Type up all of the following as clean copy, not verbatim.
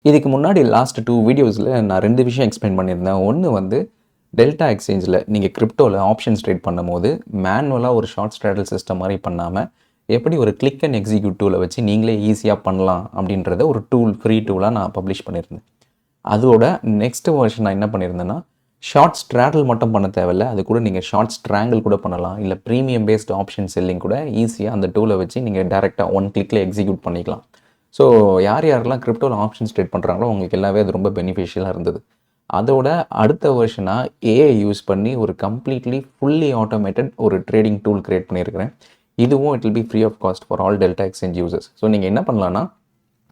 இதுக்கு முன்னாடி லாஸ்ட் 2 வீடியோஸில் நான் 2 விஷயம் எக்ஸ்பிளைன் பண்ணியிருந்தேன். ஒன்று வந்து டெல்டா எக்ஸ்சேஞ்சில் நீங்கள் கிரிப்டோவில் ஆப்ஷன்ஸ் ட்ரேட் பண்ணும்போது மேனுவலாக ஒரு ஷார்ட் ஸ்ட்ராடல் சிஸ்டம் மாதிரி பண்ணாமல் எப்படி ஒரு கிளிக் அண்ட் எக்ஸிக்யூட் டூலை வச்சு நீங்களே ஈஸியாக பண்ணலாம் அப்படின்றத ஒரு டூல் ஃப்ரீ டூலாக நான் பப்ளிஷ் பண்ணியிருந்தேன். அதோட நெக்ஸ்ட் வெர்ஷன் நான் என்ன பண்ணியிருந்தேன்னா ஷார்ட் ஸ்ட்ராடல் மட்டும் பண்ண தேவையில்ல, அது கூட நீங்கள் ஷார்ட் ஸ்ட்ராங்கிள் கூட பண்ணலாம், இல்லை ப்ரீமியம் பேஸ்ட் ஆப்ஷன் செல்லிங் கூட ஈஸியாக அந்த டூலை வச்சு நீங்கள் டேரெக்டாக ஒன் கிளிக்கில் எக்ஸிக்யூட் பண்ணிக்கலாம். ஸோ யாரெல்லாம் கிரிப்டோவில் ஆப்ஷன்ஸ் ட்ரேட் பண்ணுறாங்களோ அவங்களுக்கு எல்லாமே அது ரொம்ப பெனிஃபிஷியலாக இருந்தது. அதோட அடுத்த வெர்ஷனாக ஏஐ யூஸ் பண்ணி ஒரு கம்ப்ளீட்லி ஃபுல்லி ஆட்டோமேட்டட் ஒரு ட்ரேடிங் டூல் க்ரியேட் பண்ணியிருக்கிறேன். இதுவும் it will be free of cost for all Delta Exchange users. So நீங்கள் என்ன பண்ணலான்னா,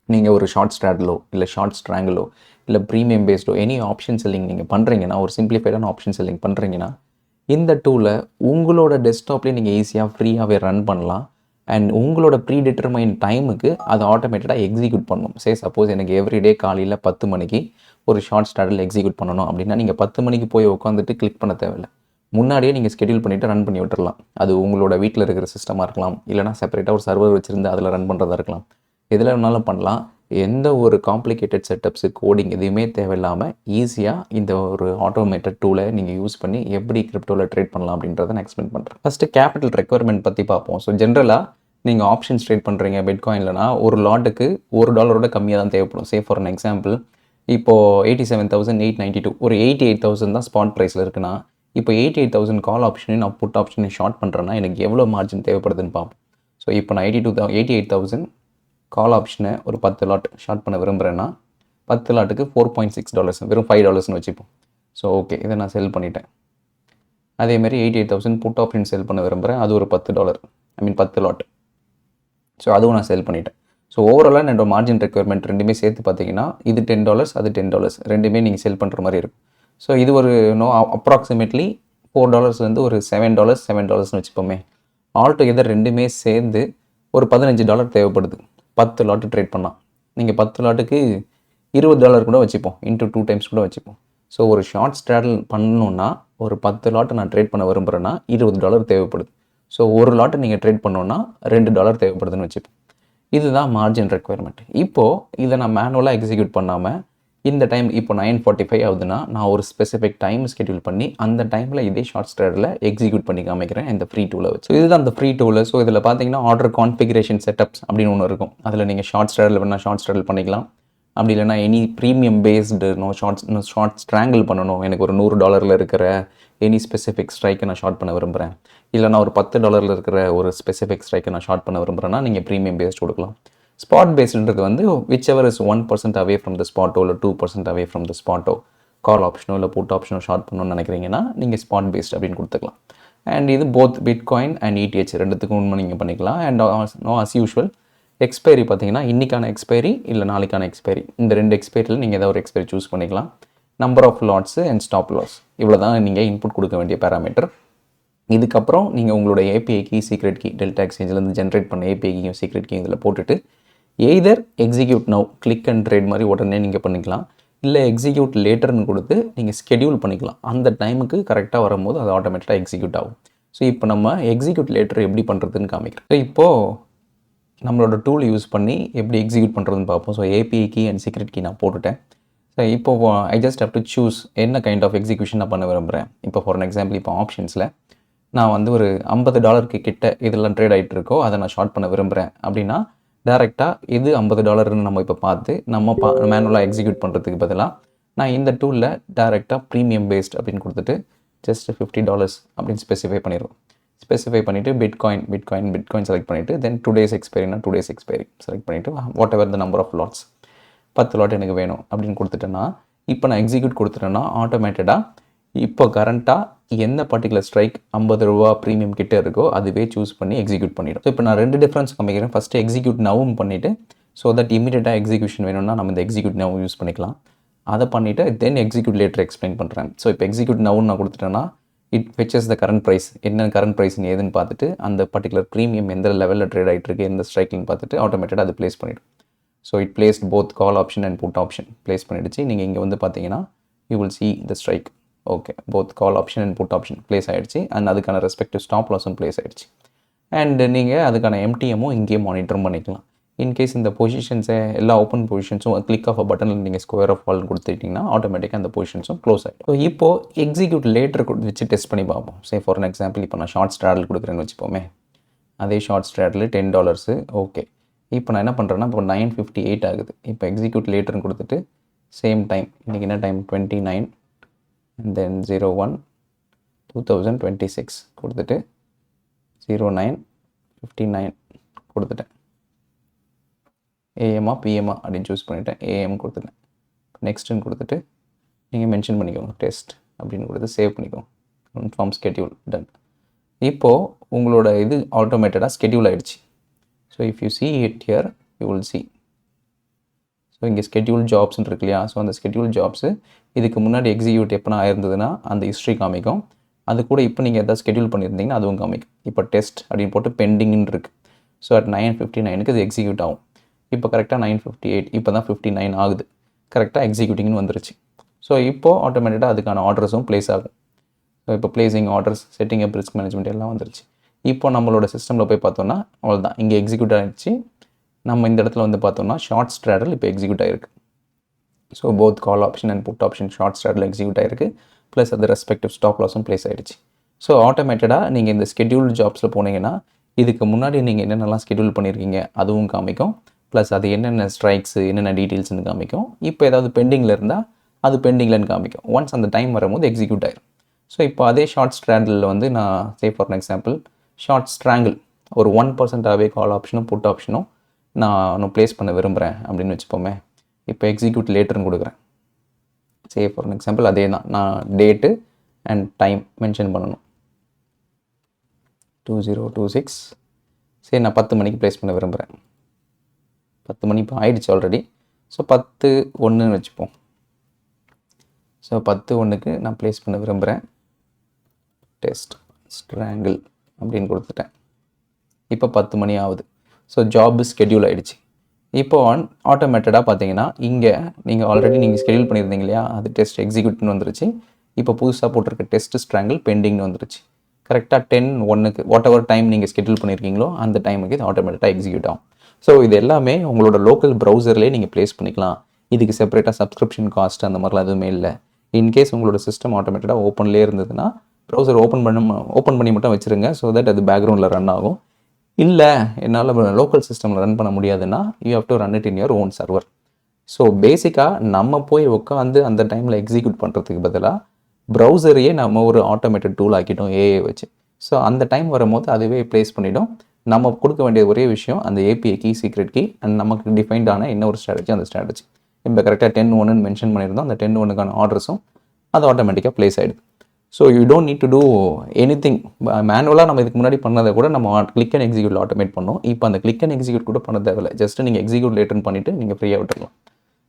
நீங்கள் ஒரு ஷார்ட் ஸ்ட்ராடலோ இல்லை ஷார்ட் ஸ்ட்ராங்கிளோ இல்லை premium Bairstow any option selling நீங்கள் பண்ணுறீங்கன்னா, ஒரு சிம்பிளிஃபைடான ஆப்ஷன் செல்லிங் பண்ணுறீங்கன்னா, இந்த டூலை உங்களோட டெஸ்க்டாப்லேயே நீங்கள் ஈஸியாக ஃப்ரீயாகவே ரன் பண்ணலாம். அண்ட் உங்களோட ப்ரீ டிட்டர்மைன் டைமுக்கு அதை ஆட்டோமேட்டடாக எக்ஸிக்யூட் பண்ணணும். சப்போஸ் எனக்கு எவ்ரிடே காலையில் 10 மணிக்கு ஒரு ஷார்ட் ஸ்ட்ராடல் எக்ஸிக்யூட் பண்ணணும் அப்படின்னா, நீங்கள் 10 மணிக்கு போய் உட்காந்துட்டு கிளிக் பண்ண தேவையில்லை. முன்னாடியே நீங்கள் ஸ்கெடியூல் பண்ணிவிட்டு ரன் பண்ணி விட்டுறலாம். அது உங்களோட வீட்டில் இருக்கிற சிஸ்டமாக இருக்கலாம், இல்லைனா செப்பரேட்டாக ஒரு சர்வர் வச்சுருந்து அதில் ரன் பண்ணுறதா இருக்கலாம். எதில் வேணாலும் பண்ணலாம். எந்த ஒரு காம்ப்ளிகேட்டட் செட்டப்ஸு கோடிங் எதுவுமே தேவையில்லாமல் ஈஸியாக இந்த ஒரு ஆட்டோமேட்டட் டூலை நீங்கள் யூஸ் பண்ணி எப்படி கிரிப்டோவில் ட்ரேட் பண்ணலாம் அப்படின்றத நான் எக்ஸ்பிளைன் பண்ணுறேன். ஃபஸ்ட்டு கேபிட்டல் ரெக்குவயர்மெண்ட் பற்றி பார்ப்போம். ஸோ ஜென்ரலாக நீங்கள் ஆப்ஷன்ஸ் ட்ரேட் பண்ணுறீங்க பிட்காயின்லனா ஒரு லாட்டுக்கு $1 கம்மியாக தான் தேவைப்படும். ஃபார் அன் எக்ஸாம்பிள், இப்போது 87,892 ஒரு 88,000 தான் ஸ்பாட் ப்ரைஸில் இருக்குன்னா, இப்போ 88,000 கால் ஆப்ஷனையும் நான் புட் ஆப்ஷனையும் ஷார்ட் பண்ணுறேன்னா எனக்கு எவ்வளோ மார்ஜின் தேவைப்படுதுன்னு பார்ப்போம். ஸோ இப்போ நான் 88,000 கால் ஆப்ஷனை ஒரு 10 லாட் ஷார்ட் பண்ண விரும்புகிறேன்னா 10 லாட்டுக்கு $4.6 வெறும் $5 வச்சுப்போம். ஸோ ஓகே, இதை நான் செல் பண்ணிட்டேன். அதேமாதிரி 88,000 புட் ஆப்ஷன் செல் பண்ண விரும்புகிறேன், அது ஒரு $10 10 லாட். ஸோ அதுவும் நான் செல் பண்ணிட்டேன். ஸோ ஓவராலாக என்னோட மார்ஜின் ரெக்குயர்மெண்ட் ரெண்டுமே சேர்த்து பார்த்தீங்கன்னா இது $10 அது $10 ரெண்டுமே நீங்கள் செல் பண்ணுற மாதிரி இருக்கும். ஸோ இது ஒரு அப்ராக்சிமேட்லி $4 ஒரு $7 வச்சுப்போமே. ஆல் டுகெதர் ரெண்டுமே சேர்ந்து ஒரு $15 தேவைப்படுது 10 லாட்டு ட்ரேட் பண்ணால். நீங்கள் 10 லாட்டுக்கு $20 கூட வச்சுப்போம், இன்ட்டு 2 டைம்ஸ் கூட வச்சுப்போம். ஸோ ஒரு ஷார்ட் ஸ்ட்ராடல் பண்ணணுன்னா ஒரு 10 லாட்டு நான் ட்ரேட் பண்ண விரும்புகிறேன்னா $20 தேவைப்படுது. ஸோ ஒரு லாட்டு நீங்கள் ட்ரேட் பண்ணோன்னா $2 தேவைப்படுதுன்னு வச்சுப்போம். இதுதான் மார்ஜின் ரெக்குயர்மெண்ட். இப்போது இதை நான் மேனுவலாக எக்ஸிக்யூட் பண்ணாமல் இந்த டைம் இப்போ 9:45 ஆகுதுன்னா நான் ஒரு ஸ்பெசிஃபிக் டைம் ஸ்கெடியூல் பண்ணி அந்த டைமில் இதே ஷார்ட் ஸ்ட்ராடலில் எக்ஸிக்யூட் பண்ணி காமிக்கிறேன் இந்த ஃப்ரீ டூலை வச்சு. ஸோ இதுதான் அந்த ஃப்ரீ டூலு. ஸோ இதில் பார்த்தீங்கன்னா ஆர்டர் கான்ஃபிகரேஷன் செட்டப்ஸ் அப்படின்னு ஒன்று இருக்கும். அதில் நீங்கள் ஷார்ட் ஸ்ட்ராடல் வேணால் ஷார்ட் ஸ்ட்ராடல் பண்ணிக்கலாம். அப்படி இல்லைனா any premium based short strangle பண்ணணும், எனக்கு ஒரு $100 இருக்கிற எனி ஸ்பெசிஃபிக் ஸ்ட்ரைக்கை நான் ஷார்ட் பண்ண விரும்புகிறேன், இல்லைனா ஒரு $10 இருக்கிற ஒரு ஸ்பெசிஃபிக் ஸ்ட்ரைக்கை நான் ஷார்ட் பண்ண விரும்புகிறேன்னா நீங்கள் ப்ரீமியம் பேஸ்ட் கொடுக்கலாம். ஸ்பாட் பேஸ்டுன்றது வந்து whichever is 1% away from the ஸ்பாட்டோ இல்லை 2% அவே ஃப்ரம் த ஸ்பாட்டோ கால் ஆப்ஷனோ இல்லை புட் ஆப்ஷனோ ஷார்ட் பண்ணணும்னு நினைக்கிறீங்கன்னா நீங்கள் ஸ்பாட் பேஸ்ட் அப்படின்னு கொடுத்துக்கலாம். அண்ட் இது போத் பிட்காயின் அண்ட் ETH ரெண்டுத்துக்கும் உண்மை நீங்கள் பண்ணிக்கலாம். அண்ட் அஸ் யூஷுவல் எக்ஸ்பைரி பார்த்தீங்கன்னா இன்றைக்கான எக்ஸ்பைரி இல்லை நாளைக்கான எக்ஸ்பைரி, இந்த 2 எக்ஸ்பைரியில் நீங்கள் ஏதாவது ஒரு எக்ஸ்பைரி சூஸ் பண்ணிக்கலாம். Number of lots and stop loss, இவ்வளோ தான் நீங்கள் இன்புட் கொடுக்க வேண்டிய பேராமீட்டர். இதுக்கப்புறம் நீங்கள் உங்களோட API key secret key delta எக்ஸ்சேஞ்சிலேருந்து ஜென்ரேட் பண்ண ஏபிஐ கீயும் சீக்ரெட் கீ இதில் போட்டுட்டு either execute now click and trade மாதிரி உடனே நீங்கள் பண்ணிக்கலாம், இல்லை எக்ஸிக்யூட் லேட்டர்னு கொடுத்து நீங்கள் ஸ்கெடியூல் பண்ணிக்கலாம். அந்த டைமுக்கு கரெக்டாக வரும்போது அது ஆட்டோமேட்டிக்காக எக்ஸிக்யூட் ஆகும். ஸோ இப்போ நம்ம எக்ஸிக்யூட் லேட்டர் எப்படி பண்ணுறதுன்னு காமிக்கிறோம். ஸோ இப்போது நம்மளோட டூல் யூஸ் பண்ணி எப்படி எக்ஸிக்யூட் பண்ணுறதுன்னு பார்ப்போம். So API key and secret key நான் போட்டுட்டேன். ஸோ இப்போது I just have to choose என்ன கைண்ட் ஆஃப் எக்ஸிக்யூஷன் நான் பண்ண விரும்புகிறேன். இப்போ ஃபார் அன் எக்ஸாம்பிள், இப்போ ஆப்ஷன்ஸில் நான் வந்து ஒரு $50 கிட்ட இதெல்லாம் ட்ரேட் ஆகிட்டு இருக்கோ அதை நான் ஷார்ட் பண்ண விரும்புகிறேன் அப்படின்னா டேரெக்டாக இது $50 நம்ம இப்போ பார்த்து நம்ம மேனுவலாக எக்ஸிக்யூட் பண்ணுறதுக்கு பதிலாக நான் இந்த டூலில் டேரெக்டாக ப்ரீமியம் பேஸ்ட் அப்படின்னு கொடுத்துட்டு ஜஸ்ட் $50 அப்படின்னு ஸ்பெசிஃபை பண்ணிடுவோம். ஸ்பெசிஃபை பண்ணிவிட்டு பிட்காயின் செலக்ட் பண்ணிவிட்டு தென் 2 days எக்ஸ்பைரினா 2 days எக்ஸ்பைரி செலக்ட் பண்ணிவிட்டு whatever the number of lots 10 lot எனக்கு வேணும் அப்படின்னு கொடுத்துட்டேன்னா இப்போ நான் எக்ஸிக்யூட் கொடுத்துட்டேன்னா ஆட்டோமேட்டடாக இப்போ கரண்ட்டாக எந்த பர்டிகுலர் ஸ்ட்ரைக் $50 ப்ரீமியம் கிட்டே இருக்கோ அதுவே சூஸ் பண்ணி எக்ஸிக்யூட் பண்ணிடும். ஸோ இப்போ நான் 2 டிஃப்ரென்ஸ் காமிக்கிறேன். ஃபஸ்ட்டு எக்ஸிக்யூட் நவும் பண்ணிவிட்டு ஸோ தட் இமீடியட்டாக எக்ஸிக்யூஷன் வேணும்னா நம்ம இந்த எக்ஸிக்யூட் நவ் யூஸ் பண்ணிக்கலாம். அதை பண்ணிவிட்டு தென் எக்ஸிக்யூட் லேட்டர் எக்ஸ்பிளைன் பண்ணுறேன். ஸோ இப்போ எக்ஸிக்யூட் நவுன்னு நான் கொடுத்துட்டேன்னா இட் ஃபெச்சஸ் த கரண்ட் ப்ரைஸ், என்ன கரண்ட் ப்ரைஸ்னு ஏதுன்னு பார்த்துட்டு அந்த பர்டிகுலர் ப்ரீமியம் எந்த லெவலில் ட்ரேட் ஆகிட்டு இருக்கு எந்த ஸ்ட்ரைக்னு பார்த்துட்டு ஆட்டோமேட்டடாக அது ப்ளேஸ் பண்ணிவிடும். So it placed both call option and put option place பண்ணிடுச்சு. நீங்கள் இங்கே வந்து பார்த்தீங்கன்னா you will see the strike. Okay, both call option and put option place ஆகிடுச்சு அண்ட் அதுக்கான ரெஸ்பெக்டிவ் ஸ்டாப் லாஸும் ப்ளேஸ் ஆகிடுச்சு. அண்ட் நீங்கள் அதுக்கான எம்டிஎம்மும் இங்கேயே மானிட்டரும் பண்ணிக்கலாம். இன்கேஸ் இந்த பொசிஷன்ஸை எல்லா ஓப்பன் பொசிஷன்ஸும் கிளிக் ஆஃப் பட்டனில் நீங்கள் ஸ்கொயர் ஆஃப் ஆல்னு கொடுத்துட்டிங்கன்னா ஆட்டோமேட்டிக்காக அந்த பொசிஷன்ஸும் க்ளோஸ் ஆகிடும். ஸோ இப்போது எக்ஸிக்யூட் லேட்டர் வச்சு டெஸ்ட் பண்ணி பார்ப்போம். சே ஃபார் அன் எக்ஸாம்பிள் இப்போ நான் ஷார்ட் ஸ்ட்ராடல் கொடுக்குறேன்னு வச்சுப்போமே. அதே ஷார்ட் ஸ்ட்ராடல் $10. ஓகே, இப்போ நான் என்ன பண்ணுறேன்னா இப்போ 9:58 ஆகுது. இப்போ எக்ஸிக்யூட் லேட்டர்னு கொடுத்துட்டு சேம் டைம், இன்றைக்கி என்ன டைம் 29 and then 01/2026 கொடுத்துட்டு 09:59 கொடுத்துட்டேன். ஏஎம்மா பிஎம்மா அப்படின்னு சூஸ் பண்ணிவிட்டேன். ஏஎம் கொடுத்துட்டேன். நெக்ஸ்ட்டுன்னு கொடுத்துட்டு நீங்கள் மென்ஷன் பண்ணிக்கோங்க டெஸ்ட் அப்படின்னு கொடுத்து சேவ் பண்ணிக்கோங்க. Confirm schedule done. இப்போது உங்களோட இது ஆட்டோமேட்டடாக ஸ்கெட்யூல் ஆகிடுச்சு. So if you see it here you will see. So இங்கே ஸ்கெட்யூல் ஜாப்ஸ்ன்னு இருக்கு இல்லையா. ஸோ அந்த ஸ்கெட்யூல் ஜாப்ஸு இதுக்கு முன்னாடி எக்ஸிக்யூட் எப்போனா ஆயிருந்ததுன்னா அந்த ஹிஸ்ட்ரி காமிக்கும். அது கூட இப்போ நீங்கள் எதாவது ஸ்கெட்யூல் பண்ணியிருந்தீங்கன்னா அதுவும் காமிக்கும். இப்போ டெஸ்ட் அப்படின்னு போட்டு பெண்டிங்னு இருக்குது. ஸோ at 9:59 இது எக்ஸிக்யூட் ஆகும். இப்போ கரெக்டாக 9:58, இப்போ தான் 59 ஆகுது. கரெக்டாக எக்ஸிக்யூட்டிங்னு வந்துருச்சு. ஸோ இப்போது ஆட்டோமேட்டிக்காக அதுக்கான ஆர்டர்ஸும் ப்ளேஸ் ஆகும். ஸோ இப்போ placing orders, setting up, risk management எல்லாம் வந்துருச்சு. இப்போ நம்மளோட சிஸ்டமில் போய் பார்த்தோன்னா அவ்வளோதான், இங்கே எக்ஸிக்யூட் ஆகிடுச்சு. நம்ம இந்த இடத்துல வந்து பார்த்தோம்னா ஷார்ட் ஸ்ட்ராடல் இப்போ எக்ஸிக்யூட் ஆகிருக்கு. So both call option and put option short straddle execute ஆகிருக்கு. ப்ளஸ் அது ரெஸ்பெக்டிவ் ஸ்டாப் லாஸும் ப்ளேஸ் ஆகிடுச்சு. ஸோ ஆட்டோமேட்டடாக நீங்கள் இந்த ஸ்கெட்யூல் ஜாப்ஸில் போனீங்கன்னா இதுக்கு முன்னாடி நீங்கள் என்னென்னலாம் ஸ்கெட்யூல் பண்ணியிருக்கீங்க அதுவும் காமிக்கும். ப்ளஸ் அது என்னென்ன ஸ்ட்ரைக்ஸு, என்னென்ன டீட்டெயில்ஸ்னு காமிக்கும். இப்போ ஏதாவது பெண்டிங்கில் இருந்தால் அது பெண்டிங்லன்னு காமிக்கும். ஒன்ஸ் அந்த டைம் வரும்போது எக்ஸிக்யூட் ஆயிடும். ஸோ இப்போ அதே ஷார்ட் ஸ்ட்ராடலில் வந்து நான் say for an example short strangle ஒரு 1% கால் ஆப்ஷனும் புட் ஆப்ஷனும் நான் ப்ளேஸ் பண்ண விரும்புகிறேன் அப்படின்னு வச்சுப்போமே. இப்போ எக்ஸிக்யூட் லேட்டர்னு கொடுக்குறேன். சே ஃபார் அன் எக்ஸாம்பிள் அதே தான், நான் டேட்டு அண்ட் டைம் மென்ஷன் பண்ணணும். 2026. சரி, நான் 10 மணிக்கு ப்ளேஸ் பண்ண விரும்புகிறேன். 10 மணி இப்போ ஆயிடுச்சு ஆல்ரெடி. ஸோ 10:01 வச்சுப்போம். ஸோ 10:01 நான் ப்ளேஸ் பண்ண விரும்புகிறேன். டெஸ்ட் ஸ்ட்ராங்கிள் அப்படின்னு கொடுத்துட்டேன். இப்போ 10 மணி ஆகுது. ஸோ ஜாப் ஸ்கெட்யூல் ஆகிடுச்சு. இப்போ ஆட்டோமேட்டடாக பார்த்தீங்கன்னா இங்கே நீங்கள் ஆல்ரெடி நீங்கள் ஸ்கெட்யூல் பண்ணியிருந்தீங்க இல்லையா, அது டெஸ்ட் எக்ஸிக்யூட்னு வந்துருச்சு. இப்போ புதுசாக போட்டிருக்க டெஸ்ட் ஸ்ட்ராங்கிள் பெண்டிங்னு வந்துருச்சு. கரெக்டாக 10:01 வாட் எவர் டைம் நீங்கள் ஸ்கெட்யூல் பண்ணியிருக்கீங்களோ அந்த டைமுக்கு இது ஆட்டோமேட்டிக்காக எக்ஸிக்யூட் ஆகும். ஸோ இது எல்லாமே உங்களோட லோக்கல் ப்ரௌசர்லேயே நீங்கள் ப்ளேஸ் பண்ணிக்கலாம். இதுக்கு செப்பரேட்டாக சப்ஸ்கிரிப்ஷன் காஸ்ட் அந்த மாதிரிலாம் எதுவுமே இல்லை. இன்கேஸ் உங்களோட சிஸ்டம் ஆட்டோமேட்டிக்காக ஓப்பன்லேயே இருந்ததுன்னா ப்ரௌசர் ஓப்பன் பண்ணி மட்டும் வச்சுருங்க. ஸோ தட் அது பேக்ரவுண்டில் ரன் ஆகும். இல்லை என்னால் லோக்கல் சிஸ்டமில் ரன் பண்ண முடியாதுன்னா you have to run it in your own server. So பேசிக்காக நம்ம போய் உட்காந்து அந்த டைமில் எக்ஸிக்யூட் பண்ணுறதுக்கு பதிலாக ப்ரௌசரையே நம்ம ஒரு ஆட்டோமேட்டட் டூல் ஆக்கிட்டோம் ஏஐ வச்சு. ஸோ அந்த டைம் வரும்போது அதுவே ப்ளேஸ் பண்ணிவிடும். நம்ம கொடுக்க வேண்டிய ஒரே விஷயம் அந்த API key, secret key and நமக்கு டிஃபைன்டான என்ன ஒரு ஸ்ட்ராட்டஜி, அந்த ஸ்ட்ராட்டஜி இப்போ கரெக்டாக 10:01 மென்ஷன் பண்ணியிருந்தோம். அந்த 10:01 ஆர்டர்ஸும் அது ஆட்டோமேட்டிக்காக ப்ளேஸ் ஆகிடுது. So you don't need to do anything மேனுவலாக. நம்ம இதுக்கு முன்னாடி பண்ணதை கூட நம்ம கிளிக் அண்ட் எக்ஸிக்யூட் ஆட்டோமேட் பண்ணோம். இப்போ அந்த கிளிக் அண்ட் எக்ஸிக்யூட் கூட பண்ண தேவையில்லை. ஜஸ்ட் நீங்கள் எக்ஸிக்யூட் லேட்டர்னு பண்ணிவிட்டு நீங்கள் ஃப்ரீயாக விட்டுருலாம்.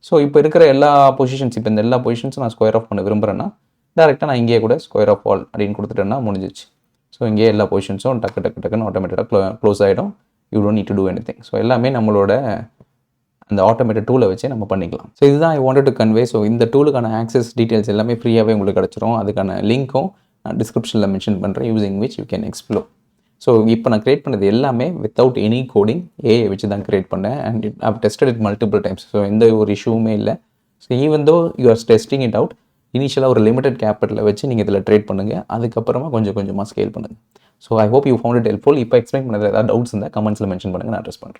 ஸோ இப்போ இருக்கிற எல்லா பொசிஷன்ஸ், இப்போ இந்த எல்லா பொசிஷன்ஸும் நான் ஸ்கொயர் ஆஃப் பண்ண விரும்புகிறேன்னா டேரெக்டாக நான் இங்கேயே கூட ஸ்கொயர் ஆஃப் ஆல் அப்படின்னு கொடுத்துட்டேன்னா முடிஞ்சிச்சு. ஸோ இங்கேயே எல்லா பொசிஷன்ஸும் டக்குன்னு ஆட்டோமேட்டிக்காக க்ளோஸ் ஆகிடும். You don't need to do anything. So எல்லாமே நம்மளோட அந்த ஆட்டோமேட்டட் டூலை வச்சு நம்ம பண்ணிக்கலாம். ஸோ இதுதான் I wanted to convey. So இந்த டூலுக்கான ஆக்சஸ் டீட்டெயில்ஸ் எல்லாமே ஃப்ரீயாகவே உங்களுக்கு கிடச்சிரும். அதுக்கான லிங்க்கும் நான் டிஸ்கிரிப்ஷனில் மென்ஷன் பண்ணுறேன். Using which you can explore. So இப்போ நான் கிரியேட் பண்ணது எல்லாமே வித்தவுட் எனி கோடிங் ஏஐ வச்சு தான் கிரியேட் பண்ணேன். And I've tested it multiple times. So எந்த ஒரு இஷ்யூவுமே இல்லை. So even though you are testing it out, இனிஷியலாக ஒரு லிமிடெட் கேபிட்டலை வச்சு நீங்கள் இதில் ட்ரேட் பண்ணுங்கள். அதுக்கப்புறமா கொஞ்சம் கொஞ்சமாக ஸ்கேல் பண்ணுங்கள். So I hope you found it helpful. இப்போ எக்ஸ்பிளைன் பண்ணதில் ஏதாவது டவுட்ஸ் இருந்தால் கமெண்ட்ஸில் மென்ஷன் பண்ணுங்கள், நான் அட்ரஸ் பண்ணுறேன்.